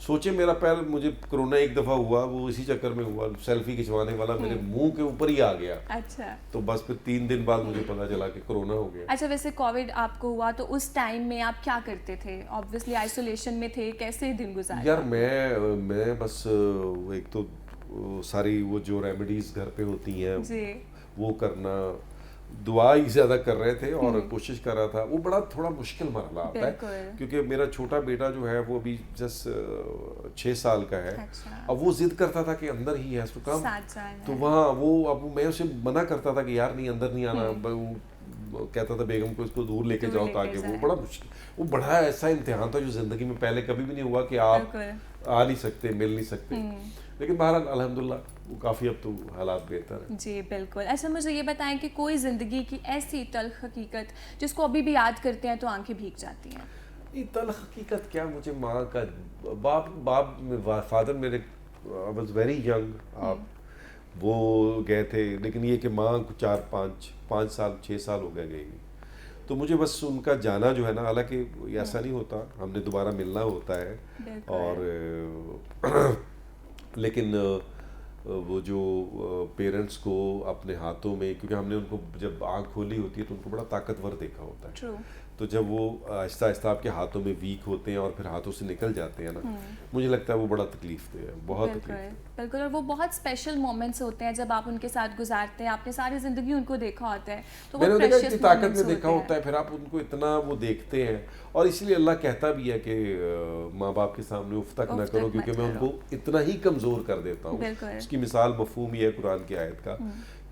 سوچے میرا پیر مجھے کورونا ایک دفعہ ہوا, وہ اسی چکر میں ہوا, سیلفی کھنچوانے والا میرے منہ کے اوپر ہی آ گیا. اچھا, تو بس پھر 3 دن بعد مجھے پتا چلا کہ کورونا ہو گیا. اچھا ویسے کووڈ آپ کو ہوا تو اس ٹائم میں آپ کیا کرتے تھے؟ آبویسلی آئسولیشن میں تھے, کیسے دن گزارے؟ یار میں بس ایک تو ساری وہ جو ریمیڈیز گھر پہ ہوتی ہیں جی وہ کرنا, دعا ہی زیادہ کر رہے تھے اور کوشش کر رہا تھا. وہ بڑا تھوڑا مشکل مرحلہ آتا ہے کیونکہ میرا چھوٹا بیٹا جو ہے وہ ابھی جس 6 سال کا ہے. اب وہ ضد کرتا تھا کہ اندر ہی ہے تو کام, تو وہاں وہ اب میں اسے منع کرتا تھا کہ یار نہیں اندر نہیں آنا, وہ کہتا تھا بیگم کو اس کو دور لے کے جاؤ تاکہ وہ بڑا مشکل, وہ بڑا ایسا امتحان تھا جو زندگی میں پہلے کبھی بھی نہیں ہوا کہ آپ آ نہیں سکتے, مل نہیں سکتے. لیکن بہرحال الحمدللہ وہ کافی اب تو حالات بہتر ہیں. جی بالکل. اچھا مجھے یہ بتائیں کہ کوئی زندگی کی ایسی تلخ حقیقت جس کو ابھی بھی یاد کرتے ہیں تو آنکھیں بھیگ جاتی ہیں؟ یہ تلخ حقیقت کیا, مجھے ماں کا باپ فادر میرے واز ویری ینگ, آپ وہ گئے تھے, لیکن یہ کہ ماں کو 5 سال 6 سال ہو گئے گئی. تو مجھے بس ان کا جانا جو ہے نا, حالانکہ ایسا نہیں ہوتا, ہم نے دوبارہ ملنا ہوتا ہے, اور لیکن وہ جو پیرنٹس کو اپنے ہاتھوں میں, کیونکہ ہم نے ان کو جب آنکھ کھولی ہوتی ہے تو ان کو بڑا طاقتور دیکھا ہوتا ہے, تو جب وہ آہستہ آہستہ آپ کے ہاتھوں میں ویک ہوتے ہیں اور پھر ہاتھوں سے نکل جاتے ہیں نا, مجھے لگتا ہے وہ بڑا تکلیف دہ ہے, بہت تکلیف. بالکل, اور وہ بہت اسپیشل مومنٹس ہوتے ہیں جب آپ ان کے ساتھ گزارتے ہیں, آپ نے ساری زندگی ان کو دیکھا ہوتا ہے تو میں نے دیکھا اتنی طاقت میں دیکھا ہوتا ہے, پھر آپ ان کو اتنا وہ دیکھتے ہیں, اور اس لیے اللہ کہتا بھی ہے کہ ماں باپ کے سامنے اف تک نہ کرو, کیونکہ میں ان کو اتنا ہی کمزور کر دیتا ہوں. اس کی مثال مفہوم یہ ہے قرآن کی آیت کا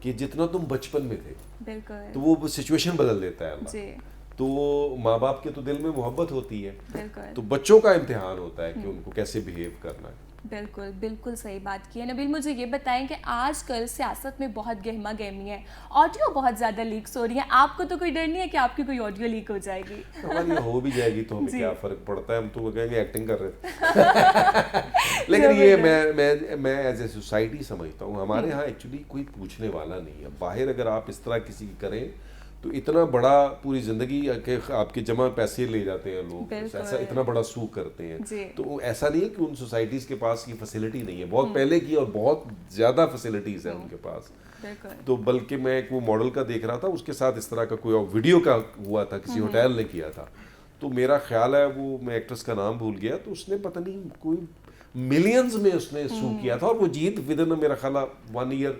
کہ جتنا تم بچپن میں تھے تو وہ سچویشن بدل دیتا ہے اللہ. تو ماں باپ کے تو دل میں محبت ہوتی ہے, تو بچوں کا امتحان ہوتا ہے کہ ان کو کیسے بیہیو کرنا ہے. بالکل بالکل صحیح بات کی ہے. نبیل مجھے یہ بتائیں کہ آج کل سیاست میں بہت گہما گہمی ہے, آڈیو بہت زیادہ لیکس ہو رہی ہیں, آپ کو تو کوئی ڈر نہیں ہے کہ آپ کی کوئی آڈیو لیک ہو جائے گی؟ ہماری ہو بھی جائے گی تو ہمیں کیا فرق پڑتا ہے, ہم تو کہیں گے ایکٹنگ کر رہے تھے. لیکن یہ میں ایز اے سوسائٹی سمجھتا ہوں ہمارے ہاں ایکچولی کوئی پوچھنے والا نہیں ہے. باہر اگر آپ اس طرح کسی کی کریں تو اتنا بڑا پوری زندگی کہ آپ کے جمع پیسے لے جاتے ہیں لوگ, ایسا اتنا بڑا سو کرتے ہیں. تو ایسا نہیں ہے کہ ان سوسائٹیز کے پاس یہ فیسلٹی نہیں ہے, بہت پہلے کی اور بہت زیادہ فیسلٹیز ہیں ان کے پاس. تو بلکہ میں ایک وہ ماڈل کا دیکھ رہا تھا, اس کے ساتھ اس طرح کا کوئی ویڈیو کا ہوا تھا, کسی ہوٹل نے کیا تھا, تو میرا خیال ہے وہ, میں ایکٹریس کا نام بھول گیا, تو اس نے پتہ نہیں کوئی ملینز میں اس نے سو کیا تھا, اور وہ جیت ودن میرا خیال 1 ایئر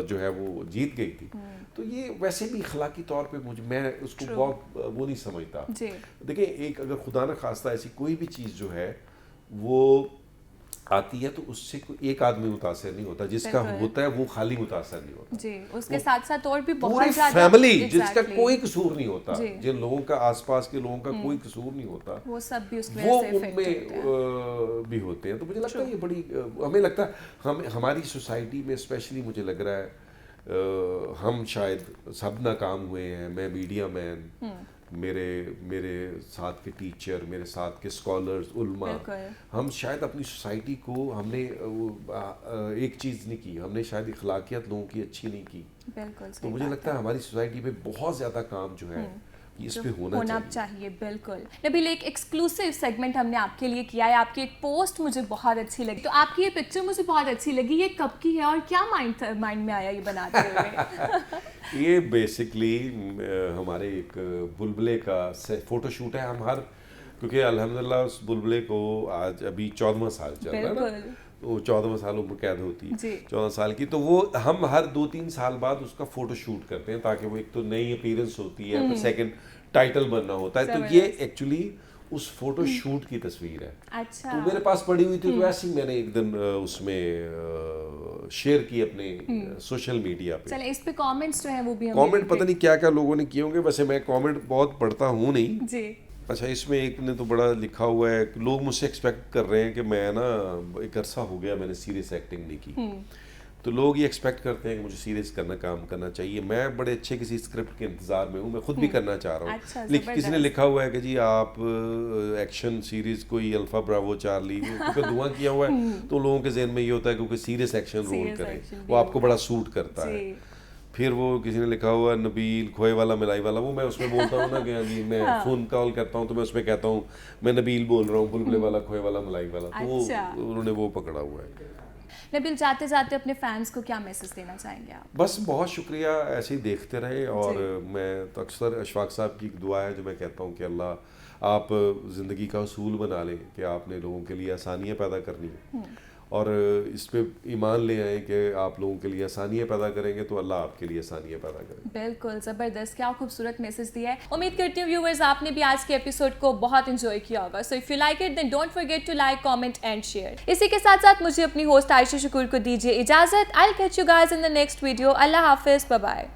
جو ہے وہ جیت گئی تھی. تو یہ ویسے بھی اخلاقی طور پہ میں اس کو بہت وہ نہیں سمجھتا. دیکھیں ایک اگر خدا نہ خواستہ ایسی کوئی بھی چیز جو ہے وہ آتی ہے تو اس سے ایک آدمی متاثر نہیں ہوتا, جس کا ہوتا ہے وہ خالی متاثر نہیں ہوتا. جی, اس کے ساتھ ساتھ اور بھی بہت پوری زیادہ فیملی جس کا کوئی قصور نہیں ہوتا, جن لوگوں کا آس پاس کے لوگوں کا کوئی قصور نہیں ہوتا, وہ سب بھی اس وہ ان میں بھی ہوتے ہیں. تو مجھے لگتا ہے یہ بڑی, ہمیں لگتا ہے ہماری سوسائٹی میں اسپیشلی مجھے لگ رہا ہے ہم شاید سب ناکام ہوئے ہیں. میں میڈیا مین, میرے ساتھ کے ٹیچر, میرے ساتھ کے اسکالرز, علماء, ہم شاید اپنی سوسائٹی کو ہم نے ایک چیز نہیں کی, ہم نے شاید اخلاقیات لوگوں کی اچھی نہیں کی. تو مجھے لگتا ہے ہماری سوسائٹی میں بہت زیادہ کام جو ہے اس پہ ہونا چاہیے. بالکل. نبیل ایک ایکسکلوسیو سیگمنٹ ہم نے آپ کے لیے کیا ہے, آپ کی ایک پوسٹ مجھے بہت اچھی لگی, تو آپ کی یہ پکچر مجھے بہت اچھی لگی. یہ کب کی ہے اور کیا مائنڈ میں آیا یہ بناتے ہوئے؟ یہ بیسکلی ہمارے ایک بلبلے کا فوٹو شوٹ ہے. ہم کیونکہ الحمدللہ اس بلبلے کو آج ابھی 14واں سال چل رہا ہے نا, وہ 14واں سال عمر قید ہوتی ہے 14 سال کی, تو وہ ہم ہر 2-3 سال بعد اس کا فوٹو شوٹ کرتے ہیں تاکہ وہ ایک تو نئی اپیرنس ہوتی ہے, پھر سیکنڈ ٹائٹل بننا ہوتا ہے. تو یہ ایکچولی اس فوٹو شوٹ کی تصویر ہے. تو میرے پاس پڑی ہوئی تھی, تو ایسے ہی میں نے ایک دن اس میں شیئر کی اپنے سوشل میڈیا پہ. چلیں اس پہ کامنٹس جو ہیں وہ بھی کامنٹ پتہ نہیں کیا کیا لوگوں نے کیے ہوں گے, ویسے میں کامنٹ بہت پڑھتا ہوں نہیں. جی. اچھا, اس میں ایک نے تو بڑا لکھا ہوا ہے, لوگ مجھ سے ایکسپیکٹ کر رہے ہیں کہ میں نا ایک عرصہ ہو گیا میں نے سیریس ایکٹنگ نہیں کی, تو لوگ یہ ایکسپیکٹ کرتے ہیں کہ مجھے سیریس کام کرنا چاہیے. میں بڑے اچھے کسی اسکرپٹ کے انتظار میں ہوں, میں خود بھی کرنا چاہ رہا ہوں. کسی نے لکھا ہوا ہے کہ جی آپ ایکشن سیریز کوئی الفا براوو چارلی, کیونکہ دعا کیا ہوا ہے تو لوگوں کے ذہن میں یہ ہوتا ہے کہ کوئی سیریس ایکشن رول کریں, وہ آپ کو بڑا سوٹ کرتا ہے. پھر وہ کسی نے لکھا ہوا نبیل کھوئے والا ملائی والا, وہ میں اس میں بولتا ہوں نا کہ جی میں فون کال کرتا ہوں تو میں اس میں کہتا ہوں میں نبیل بول رہا ہوں, بلبلے والا کھوئے والا ملائی والا, تو وہ انہوں نے وہ پکڑا ہوا ہے. نبیل جاتے جاتے اپنے فینس کو کیا میسج دینا چاہیں گے آپ؟ بس بہت شکریہ, ایسے ہی دیکھتے رہے, اور میں تو اکثر اشفاق صاحب کی ایک دعا ہے جو میں کہتا ہوں کہ اللہ آپ زندگی کا اصول بنا لیں کہ آپ نے لوگوں کے لیے آسانیاں پیدا کرنی ہیں, اور اس پہ ایمان لے آئیں کہ آپ لوگوں کے لیے آسانیاں پیدا کریں گے تو اللہ آپ کے لیے آسانیاں پیدا کریں گے. بالکل زبردست, کیا خوبصورت میسج دیا ہے. امید کرتی ہوں ویورز آپ نے بھی آج کے ایپیسوڈ کو بہت انجوائے کیا ہوگا. So if you like it then don't forget to like, comment and share. اسی کے ساتھ ساتھ مجھے اپنی ہوسٹ عائشہ شکور کو دیجیے اجازت. I will catch you guys in the next video. اللہ حافظ, بائے بائے.